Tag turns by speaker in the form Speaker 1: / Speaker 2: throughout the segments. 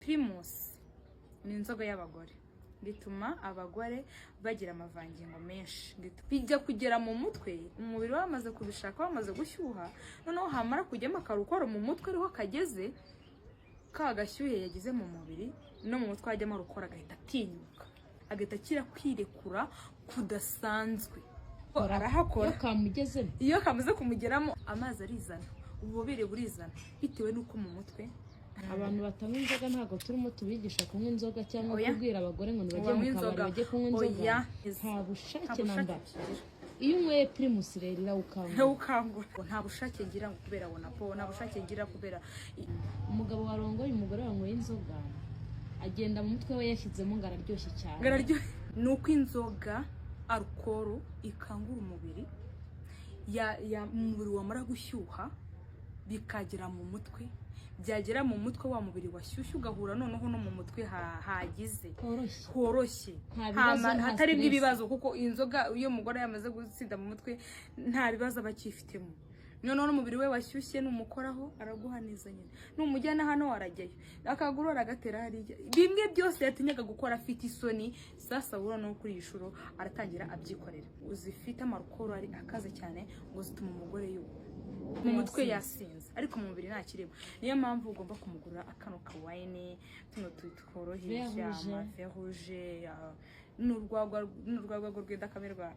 Speaker 1: Primus ni inzoga y'abagore, bituma abagore bagira amavangingo menshi, bijya kugera mu mutwe, umubiri wamaze kubishaka, wamaze gushyuha, noneho hamara kujyamo akarukoro mu mutwe ariho kageze, ka gashyuhe yagize mu mubiri no mu mutwe hajyamo rukora, agahita atinyuka, agahita akira kwirekura kudasanzwe. Arahakora iyo kamaze kumugeramo amazi arizana, ububobere burizana, bitewe n'uko mu mutwe
Speaker 2: abantu batanywa inzoga ntabwo turimo tubigisha kunywa inzoga cyangwa kubwira abagore ngo bajye mu kabari bajye kunywa inzoga. Nta bushake namba. Iyo unyweye Primus rero
Speaker 1: irawukangura. Nta bushake ngira ngo kubera abona po, nta bushake ngira kubera
Speaker 2: umugabo warongoye umugore wanyweye inzoga agenda mu mutwe we yashyizemo ngo araryoshye cyane.
Speaker 1: Nuko inzoga alcohol ikangura umubiri, umubiri wamara gushyuha bikagera mu mutwe, byagera mu mutwe wa mubiri washyushye ugahura noneho no mu mutwe hagize horoshye, hatari ibibazo, kuko inzoga iyo umugore yamaze gutsinda mu mutwe nta bibazo bakifitemo. Noneho umubiri we washyushye numukoraho araguhaniza nyine, numujyana hano warajyayo akagurora agatera hariya, bimwe byose yatinyaga gukora afite isoni. Sasa buro no kuri ishuro aratangira abyikorera, uzifite amarukoro ari akaze cyane ngo zituma umugore mu mutwe yasinze, ariko mu mubiri nta kirimo. Niyo mpamvu ugomba kumugurira akano ka wine, tuno tworoheje, amafe rouge, n'urwagwa rwenda kamerwa.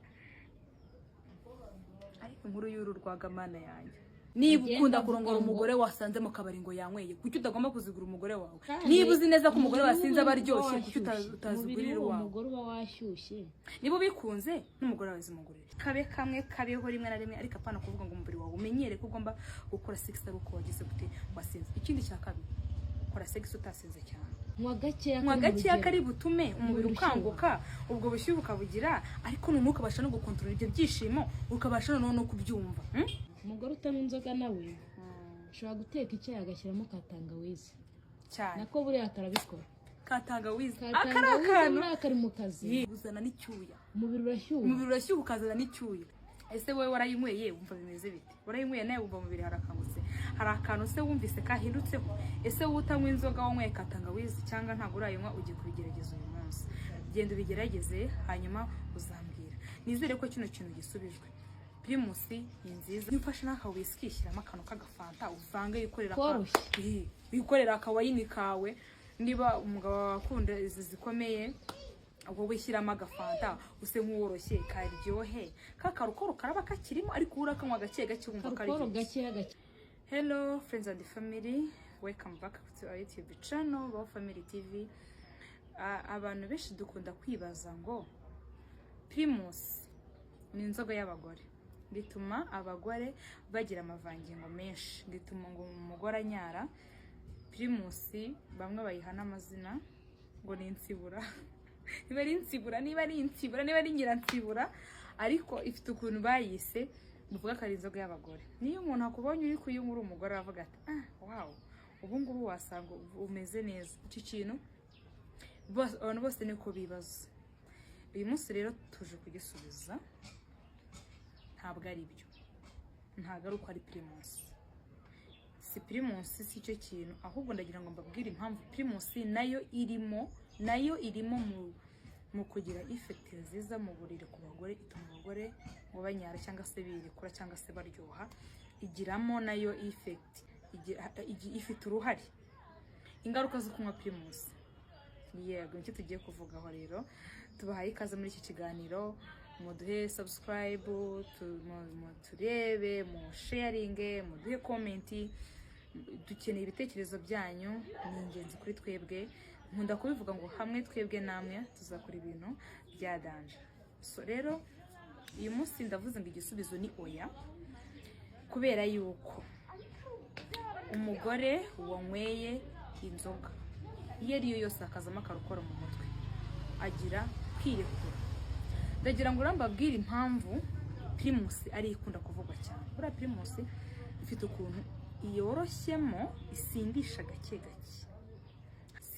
Speaker 1: Ariko inkuru y'uru rwagamana yanjye, niba ukunda kurongora umugore wasanze mu kabari ngo yanyweye, kuki utagomba kuzigura umugore wawe? Niba uzi neza ko umugore wasinze abaryoshye, kuki utazigurira wawe?
Speaker 2: Umugore uba washyushye,
Speaker 1: niba bikunze n'umugore wawe zimugurira. Kabe kamwe kabeho rimwe na rimwe, ariko apana kuvuga ngo umubiri wawe umenyere ko ugomba gukora sex ari uko wagize gute wasinze. Ikindi cya kabiri, kora sex utasinze cyane.
Speaker 2: Mwa
Speaker 1: gakeya kari butume umubiri ukanguka, ubwo bushyuhe ukabugira, ariko nuko ubasha no gukontrola ibyo byishimo, ukabasha no kubyumva.
Speaker 2: Umugore utanywa inzoga nawe ushobora guteka icyayi agashyiramo katangawizi
Speaker 1: cyane,
Speaker 2: nako buriya atarabikora.
Speaker 1: Katangawizi
Speaker 2: akari mu kazi
Speaker 1: uzana n'icyuya,
Speaker 2: umubiri
Speaker 1: urashyuha ukazana n'icyuya. Ese wowe warayinyweye wumva bimeze bite? Warayinyweye nawe wumva umubiri harakangutse, hari akantu se wumvise kahindutseho? Ese wowe utanywa inzoga wanyweye katangawizi cyangwa ntabwo urayinywa, ugiye kubigerageza uyu munsi. Genda ubigerageze hanyuma uzambwira. Nizere ko kino kintu gisubijwe. Primus ni nziza. Nifashe n'aka whisky, shyiramo akantu k'agafanta uvange yikorera akawayini kawe. Niba umugabo wakunda izi zikomeye, wowe shyiramo agafanta use nk'uworoshye karyohe, kakarukoro karaba kakirimo, ariko urakanywa gake gake wumva karyoshye. Hello friends and family, welcome back to our YouTube channel, Wow Family TV. Abantu benshi dukunda kwibaza ngo Primus ni inzoga y'abagore, bituma abagore bagira amavangingo menshi, bituma ngo umugore anyara. Primus bamwe bayihana amazina ngo ni insibura. Niba ari insibura, niba ari nyiransibura, ariko ifite ukuntu bayise bivuga ko ari inzoga y'abagore. Niyo umuntu akubonye uri kuyinywa umugore avuga ati wow, ubu ngubu wasanga umeze neza. Iki kintu abantu bose niko bibaza. Uyu munsi rero tuje kugisubiza, ntabwo ari byo, ntabwo ari uko ari Primus. Si Primus si cyo kintu, ahubwo ndagira ngo mbabwire impamvu Primus nayo irimo mu kugira effect nziza mu buriri ku bagore, ituma abagore ngo banyara cyangwa se birekura cyangwa se baryoha. Igiramo nayo effect, ifite uruhare. Ingaruka zo kunywa Primus, yego nicyo tugiye kuvugaho. Rero tubahaye ikaze muri iki kiganiro, muduhe subscribe, turebe, mu sharing, muduhe comment. Dukeneye ibitekerezo byanyu, ni ingenzi kuri twebwe. Nkunda kubivuga ngo hamwe twebwe namwe tuzakora ibintu bya danje. So rero uyu munsi ndavuze ngo igisubizo ni oya, kubera yuko umugore wanyweye inzoga iyo ariyo yose akazamo akarukora mu mutwe agira kwirekura. Ndagira ngo urambabwire impamvu Primus ari ikunda kuvugwa cyane. Buriya Primus ifite ukuntu iyoroshyemo, isindisha gake gake,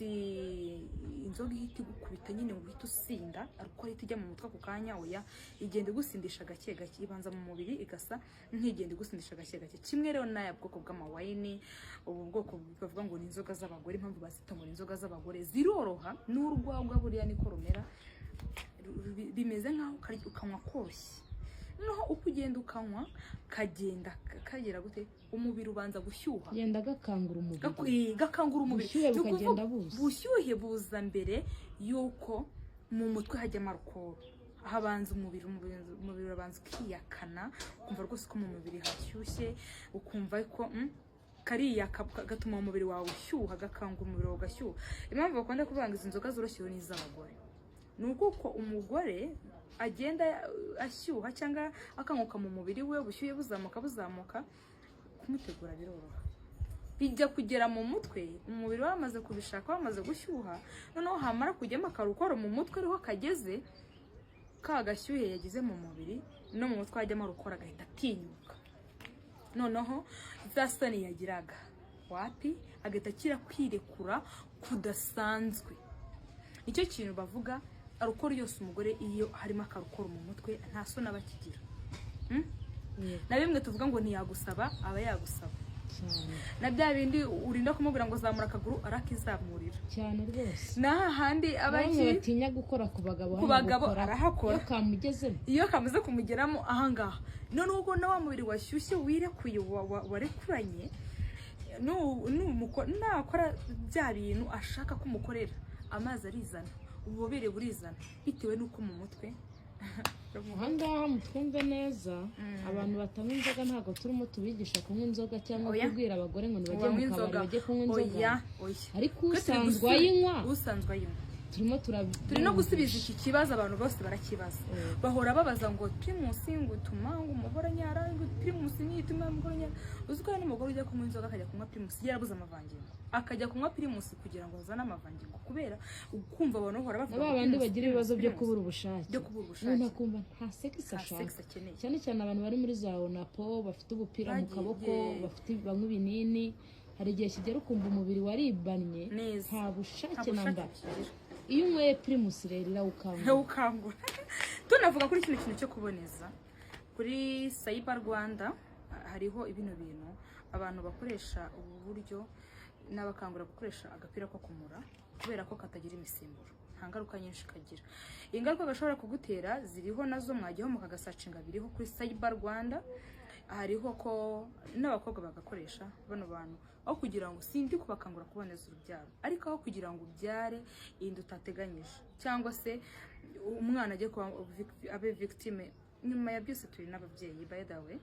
Speaker 1: si inzoga ihita igukubita nyine ngo uhite usinda ariko ihita ijya mu mutwe ako kanya, oya, igenda igusindisha gake gake, ibanza mu mubiri igasa nk'igenda igusindisha gake gake. Kimwe rero n'aya bwoko bw'amawayini, ubu bwoko bavuga ngo ni inzoga z'abagore, impamvu bazita ngo ni inzoga z'abagore, ziroroha, n'urwagwa buriya niko rumera, bimeze nk'aho ukanywa koroshye, noneho uko ugenda ukanywa kagenda kagera gute, umubiri ubanza gushyuha,
Speaker 2: genda gakangura umubiri,
Speaker 1: gakangura umubiri, bushyuhe buza mbere yuko mu mutwe hajyamo alcohol, habanza umubiri urabanza ukiyakana, ukumva rwose ko mu mubiri hashyushye, ukumva ko kariyaka gatuma umubiri wawe ushyuha, gakangura umubiri wawe ugashyuha. Impamvu bakunda kuvuga ngo izi nzoga zoroshye ni iz'abagore, ni uko umugore agenda ashyuha cyangwa akanguka mu mubiri we, ubushyuhe buzamuka, kumutegura biroroha, bijya kugera mu mutwe, umubiri wamaze kubishaka, wamaze gushyuha, noneho hamara kujyamo akarukoro mu mutwe ariho kageze, ka gashyuhe yagize mu mubiri no mu mutwe hajyamo arukora, agahita atinyuka, noneho za soni yagiraga wapi agahita akira kwirekura kudasanzwe. Nicyo kintu bavuga arukora yose umugore iyo harimo akarukoro mu mutwe nta soni aba akigira. Na bimwe tuvuga ngo ntiyagusaba aba yagusaba, na bya bindi urinda kumubwira ngo zamura akaguru arakizamurira
Speaker 2: cyane rwose,
Speaker 1: na hahandi abaki
Speaker 2: batinya gukora ku
Speaker 1: bagabo arahakora,
Speaker 2: iyo
Speaker 1: kamaze kumugeramo ahangaha, none ubwo na wa mubiri washyushye wirekuye warekuranye, nakora bya bintu ashaka kumukorera, amazi arizana, ububobere burizana, bitewe n'uko mu mutwe
Speaker 2: ahangaha mutwumve neza, abantu batanywa inzoga ntabwo turimo tubigisha kunywa inzoga cyangwa kubwira abagore ngo nibajye mu kabari bajye kunywa inzoga, ariko usanzwe ayinywa turi no gusubiza iki kibazo. Abantu bose barakibaza, bahora babaza ngo Primus ngo utuma ngo umugore nyara, ngo Primus nituma umugore nyara. Uziko n'umugore ujya kunywa inzoga akajya kunywa Primus, yarabuze amavangingo, akajya kunywa Primus kugira ngo azane amavangingo, kubera ukumva abantu bahora bavuga abandi bagira ibibazo byo kubura ubushake, umuntu akumva nta sex ashaka, cyane cyane abantu bari muri za onapo bafite ubupira mu kaboko, bafite banywa ibinini, hari igihe kigera ukumva umubiri waribanye nta bushake namba. Iyo unyweye Primus rero
Speaker 1: irawukangura. Tunavuga kuri kino kintu cyo kuboneza, kuri Cyber Rwanda hariho ibino bintu abantu bakoresha ubu buryo, n'abakangura gukoresha agapira ko kumura, kubera ko katagira imisimburo, nta ngaruka nyinshi kagira. Ingaruka gashobora kugutera ziriho nazo, mwajyaho mukagasacinga, biriho kuri Cyber Rwanda. Hariho ko n'abakobwa bagakoresha bano bantu, aho kugira ngo sindi kubakangura kuboneza urubyaro, ariko aho kugira ngo ubyare indi utateganyije, cyangwa se umwana ajye kuba abe victime. Nyuma ya byose turi n'ababyeyi, by the way,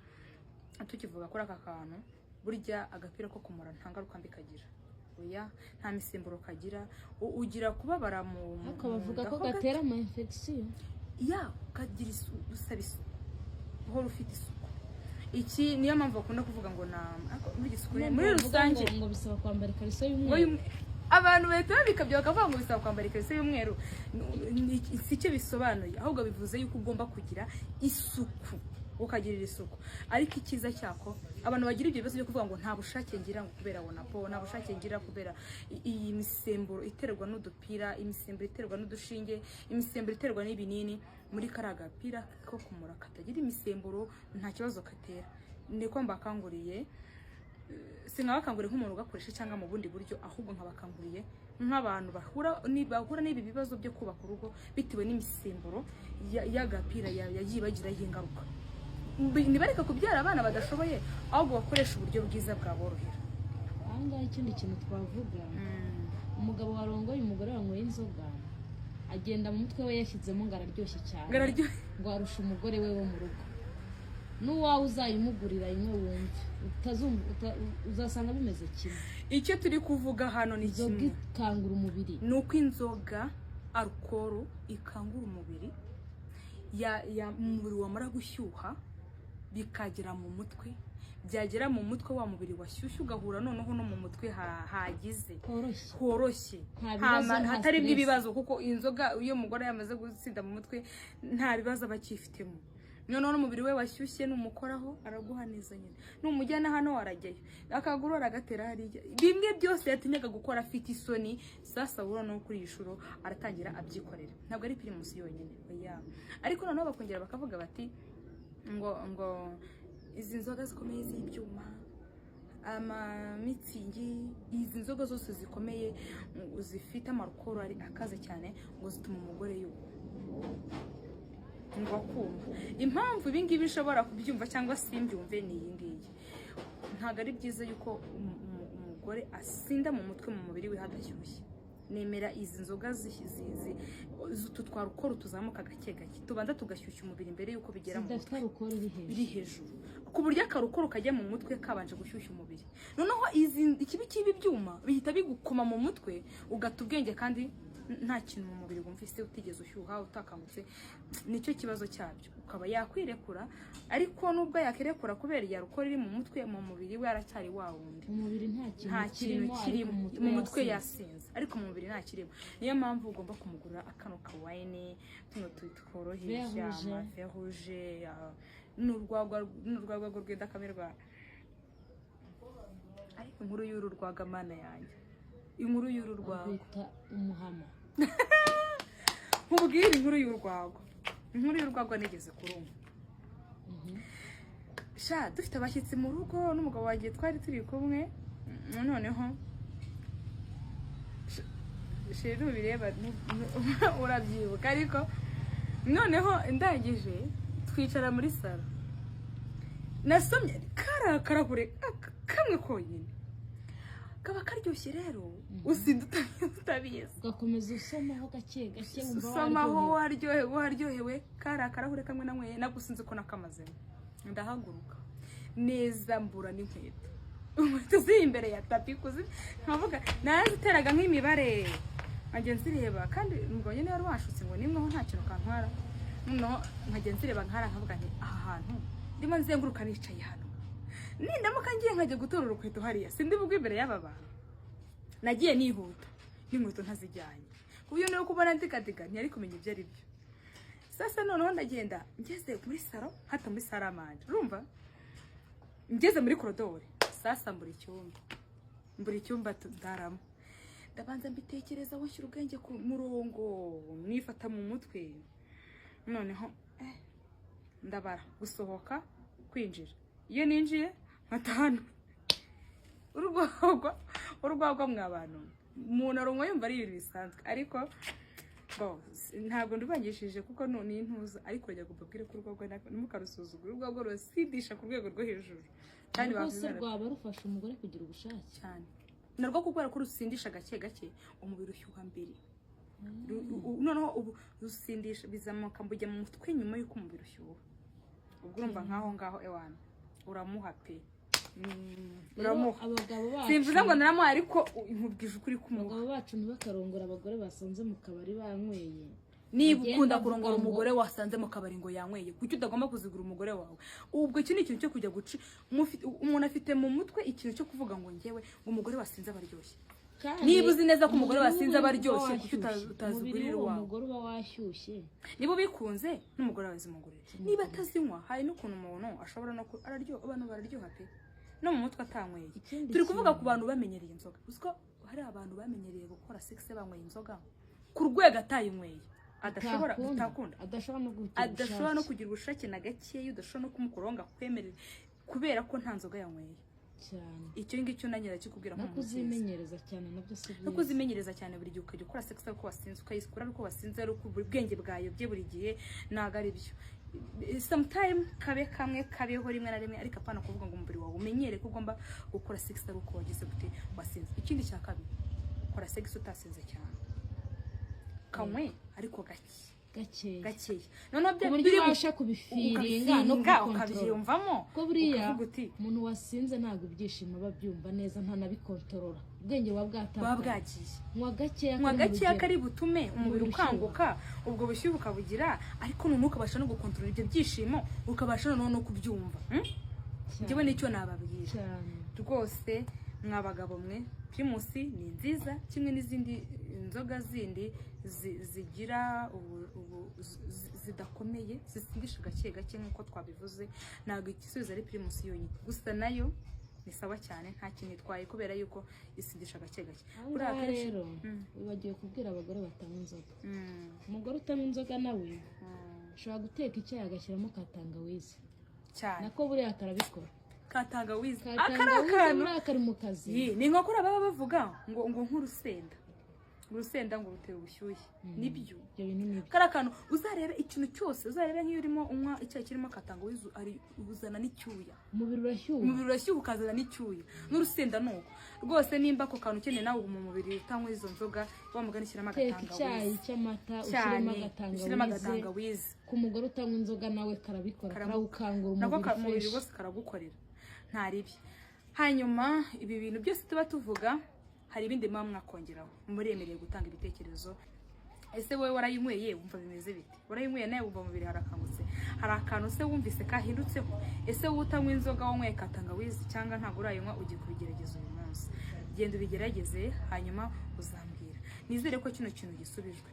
Speaker 1: tukivuga kuri aka kantu, burya agapira ko kumura nta ngaruka mbi kagira, oya, nta misimburo kagira, ugira kubabara mu
Speaker 2: bavuga ko gatera ama infection,
Speaker 1: kagira usaba isuku, uhora ufite isuku. Iki niyo mpamvu bakunda kuvuga ngo muri rusange
Speaker 2: ngo bisaba kwambara ikariso y'umweru.
Speaker 1: Abantu bahita babikabya bakavuga ngo bisaba kwambara ikariso y'umweru, si cyo bisobanuye, ahubwo bivuze yuko ugomba kugira isuku, ukagirira isuku. Ariko ikiza cyako abantu bagira ibyo bibazo byo kuvuga ngo nta bushake ngira ngo kubera wonapo, nta bushake ngira kubera iyi misemburo iterwa n'udupira, imisemburo iterwa n'udushinge, imisemburo iterwa n'ibinini, muri karagapira ko kumura katagira imisemburo nta kibazo katera. Niko mbakanguriye, sinabakanguriye nk'umuntu ugakoresha cyangwa mu bundi buryo, ahubwo nkabakanguriye nk'abantu bahura n'ibi bibazo byo kubaka urugo bitewe n'imisemburo y'agapira yagibagiraho ingaruka. Nibareka kubyara abana badashoboye, ahubwo bakoresha uburyo bwiza bwaborohera.
Speaker 2: Ahangaha ikindi kintu twavuga, umugabo warongoye umugore wanyweye inzoga, agenda mu mutwe we yashyizemo ngo araryoshye cyane, ngo arusha umugore we wo mu rugo. N'uwawe uzayimugurira imwe wumve, uzasanga bimeze kimwe.
Speaker 1: Icyo turi kuvuga hano ni
Speaker 2: kimwe, ikangura umubiri,
Speaker 1: nuko inzoga alcohol ikangura umubiri, umubiri wamara gushyuha bikagera mu mutwe, byagera mu mutwe wa mubiri washyushye ugahura noneho no mu mutwe hagize horoshye, hatarimo ibibazo, kuko inzoga iyo umugore yamaze gutsinda mu mutwe nta bibazo bakifitemo. noneho n'umubiri we washyushye numukoraho araguha neza nyine numujyana hano arajyayo akaguru aragatera hariya bimwe byose yatinyaga gukora afite isoni sasa buro no kuri ishuro aratangira abyikorera ntabwo ari Primus yonyine oya ariko noneho bakongera bakavuga bati ngo izi nzoga zikomeye z'ibyuma mitsingi izi nzoga zose zikomeye zifite amarukoro ari akaze cyane ngo zituma umugore ngo akumva impamvu ibingibi bishobora kubyumva cyangwa simbyumve ni iyi ngiyi ntabwo ari byiza yuko umugore asinda mu mutwe mu mubiri we hadashyushye nemera izi nzoga tutwara ukora tuzamuka gake gake tubanza tugashyushya umubiri mbere yuko bigera mu mutwe biri hejuru ku buryo akarukoro kajya mu mutwe kabanje gushyushya umubiri noneho ikibi byuma bihita bigukoma mu mutwe ugata ubwenge kandi nta kintu mu mubiri wumvise utigeze ushyuha utakangutse nicyo kibazo cyabyo ukaba yakwirekura ariko nubwo yakirekura kubera ya rukora iri mu mutwe mu mubiri we aracyari wa wundi
Speaker 2: umubiri
Speaker 1: nta kintu kirimo mu mutwe yasinze ariko mu mubiri nta kirimo niyo mpamvu ugomba kumugurira akano kawayini tuno tworoheje amafe rouge n'urwagwa rwenda kamerwa ariko inkuru y'uru rwaga mana yanjye inkuru y'uru rwaga
Speaker 2: bita umuhama
Speaker 1: nkubwira inkuru y'urwagwa nigeze kurumva sha dufite abashyitsi mu rugo n'umugabo wagiye twari turi kumwe noneho sheri ubireba urabyibuka ariko noneho ndangije twicara muri salo nasomye karagure kamwe konyine kaba karyoshye rero usinda utabizi
Speaker 2: ugakomeza usomaho gake gake
Speaker 1: usomaho waryohewe karahure kamwe namwe nagusinze ko nakamazemo ndahaguruka neza mbura n'inkweto ziri imbere ya tapi kuzi nkavuga naziteraga nk'imibare nkagenzi reba kandi mbonye niba rwashutse ngo nimwe nta kintu kantwara noneho nkagenzi reba nkavuga nti aha hantu ndimo nzenguruka nicaye hano nindamuka ngiye nkajya gutora urukweto hariya sindi bugwe imbere y'aba bantu nagiye nihuta n'inkweto ntazijyanye kuburyo niyo kubona ndikadiga ntiyari kumenya ibyo ari byo sasa noneho ndagenda ngeze muri salo hata muri saramanje urumva ngeze muri korodori sasa mbura icyumba ndaramo ndabanza mbitekereza washyira ubwenge ku murongo mwifata mu mutwe noneho ndabara gusohoka kwinjira iyo ninjiye nkatahana urwagwa mw'abantu umuntu arunywa yumva ari ibintu bisanzwe ariko ntabwo ndubangishije kuko none intuza ariko rya gupapire ko urwagwa ntimukarusuzugure urwagwa rusidisha ku rwego rwo hejuru
Speaker 2: kandi rwaba rufasha umugore kugira ubushake
Speaker 1: cyane narwo kubera ko rusindisha gake gake umubiri ushyuha mbere noneho ubu rusindisha bizamuka mbujya mu mutwe nyuma y'uko umubiri ushyuha ubwo urumva ngaho ewana uramuha pe uramuha simvuze ngo naramuha ariko inkubwije ukuri kumuha
Speaker 2: abagabo bacu ntibakarongora abagore basanze mu kabari banyweye
Speaker 1: niba ukunda kurongora umugore wasanze mu kabari ngo yanyweye kuki utagomba kuzigura umugore wawe ubwo iki ni ikintu cyo kujya guca umuntu afite mu mutwe ikintu cyo kuvuga ngo ngewe umugore wasinze abaryoshye niba uzi neza ko umugore wasinze abaryoshye kuki utazigurira uwawe
Speaker 2: umugore uba washyushye
Speaker 1: niba bikunze n'umugore wawe zimugurira niba atazinywa hari n'ukuntu umuntu ashobora no araryoha abantu bararyoha pe no mu mutwe atanyweye turi kuvuga ku bantu bamenyereye inzoga uziko hari abantu bamenyereye gukora sex banyweye inzoga ku rwego atayinyweye adashobora no kugira ubushake na gakeya udashobora no kumukoronga kwemerera kubera ko nta nzoga yanyweye
Speaker 2: cyane
Speaker 1: icyo ngicyo nanyera kikubwira
Speaker 2: nko kuzimenyereza cyane nabyo si byiza
Speaker 1: no kuzimenyereza cyane buri gihe ukajya ukora sex ko wasinze ukayisikura ariko wasinze ari ubwenge bwayo bye buri gihe ntago ari byo sometime kabeho rimwe na rimwe ariko apana kuvuga ngo umubiri wawe umenyere ko ugomba gukora sex ari uko wagize gute wasinze ikindi cya kabiri ukora sex utasinze cyane kamwe ariko gakeya noneho byo
Speaker 2: biribasha kubifiringa no
Speaker 1: kubyumvamo
Speaker 2: ko buriya umuntu wasinze ntago ibyishimo babyumva neza ntanabikontorora ubwenge
Speaker 1: bwagiye
Speaker 2: mwa
Speaker 1: gakeya kari butume umubiri ukanguka ubwo bushyuhe ukabugira ariko none ukabasha no gukontorora ibyo byishimo ukabasha no kubyumva njyewe nicyo nababwira rwose mwabagabo mwe Primus ni nziza kimwe n'izindi inzoga zindi zigira zidakomeye zisindisha gake gake nk'uko twabivuze ntabwo igisubizo ari Primus yonyine gusa nayo ni sawa cyane nta kintu itwaye kubera yuko isindisha gake gake
Speaker 2: uriya rero wibagiwe kubwira abagore batanywa inzoga umugore utanywa inzoga nawe ushobora guteka icyayi agashyiramo ka tangawizi
Speaker 1: cyane
Speaker 2: nako buriya karabikora
Speaker 1: ka tangawizi
Speaker 2: kari mu kazi
Speaker 1: ni nko kuri baba bavuga ngo nk'urusenda urusenda ngo rutera ubushyuhe nibyo karakantu uzarebe ikintu cyose uzarebe nk'iyo urimo unywa icyayi kirimo ka tangawizi ari ubuzana n'icyuya umubiri urashyuha ukazana n'icyuya n'urusenda nuko rwose nimba ako kantu ukeneye nawe mu mubiri utanywa izo nzoga wamugana ishyiramo agatangawizi
Speaker 2: icyayi cy'amata ushyiramo agatangawizi ku mugore utanywa inzoga nawe karabikora karawukangura
Speaker 1: umubiri wose karagukorera nta ribi hanyuma ibi bintu byose tuba tuvuga hari ibindi mwa mwakongeraho muremereye gutanga ibitekerezo ese wowe warayinyweye wumva bimeze bite warayinyweye nawe wumva mubiri harakangutse hari akantu se wumvise kahindutseho ese utanywa inzoga wanyweye ka tangawizi cyangwa ntabwo urayinywa ugiye kubigerageza uyu munsi genda ubigerageze hanyuma uzambwira nizere ko kino kintu gisubijwe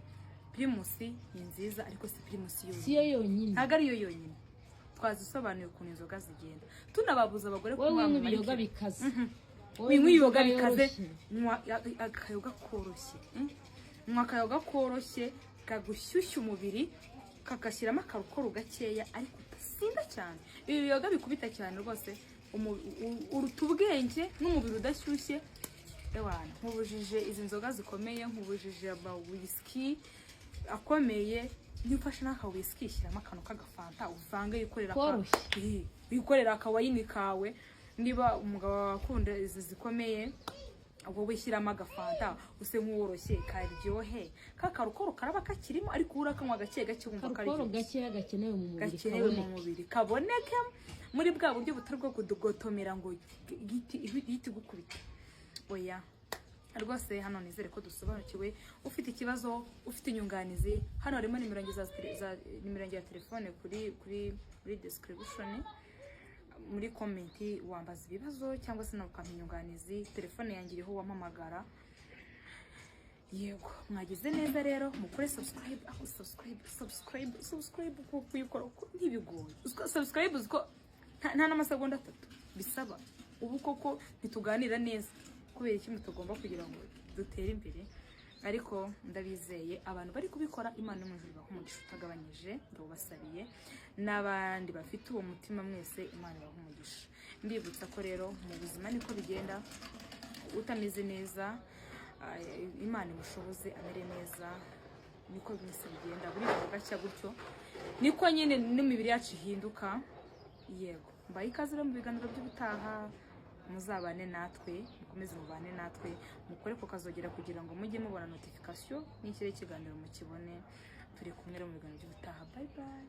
Speaker 1: Primus ni nziza ariko si Primus
Speaker 2: yonyine
Speaker 1: ntabwo ariyo yonyine twazisobanuye ukuntu inzoga zigenda tunababuza abagore
Speaker 2: kunywa ibiyoga bikaze
Speaker 1: winywa ibiyoga bikaze akayoga koroshye akayoga koroshye kagushyushya umubiri kagashyiramo akarukoro gakeya ariko udasinda cyane ibi biyoga bikubita cyane rwose uruta ubwenge n'umubiri udashyushye ewana nkubujije izi nzoga zikomeye nkubujije whisky akomeye nifashe n'aka whisky shyiramo akantu k'agafanta uvange yikorera akawayini kawe niba umugabo wakunda izi zikomeye ubwo wishyiramo agafanta use nk'uworoshye karyohe kakarukoro karaba kakirimo ariko urakanywa gake gake wumva
Speaker 2: karyohe gakenewe
Speaker 1: mu mubiri kaboneke muri bwa buryo butari bwo kudugotomera ngo igiti gukubita oya rwose hano nizere ko dusobanukiwe ufite ikibazo ufite inyunganizi hano harimo nimero ya telefone kuri description muri komenti wambaza ibibazo cyangwa se nawe ukampa inyunganizi telefone yanjye iriho wampamagara yego mwagize neza rero mukore subscribe kuyikora ntibigoye subscribe nta n'amasegonda 3 bisaba ubu koko ntituganira neza kubera iki mutagomba kugira ngo dutere imbere ariko ndabizeye abantu bari kubikora Imana yo mu ijuru bahumugisha utagabanyije ndabasabiye n'abandi bafite uwo mutima mwese Imana bahumugisha mbibutsa ko rero mu buzima niko bigenda utameze neza Imana imushoboze amere neza niko byose bigenda buri gacya gutyo niko nyine n'imibiri yacu ihinduka yego mbaye ikaze mu biganiro by'ubutaha muzabane natwe mukomeze mubane natwe mukore ko kazogera kugira ngo mujye mubona notification n'ikire kiganiro mukibone turi kumwe mu biganiro by'ubutaha bye bye.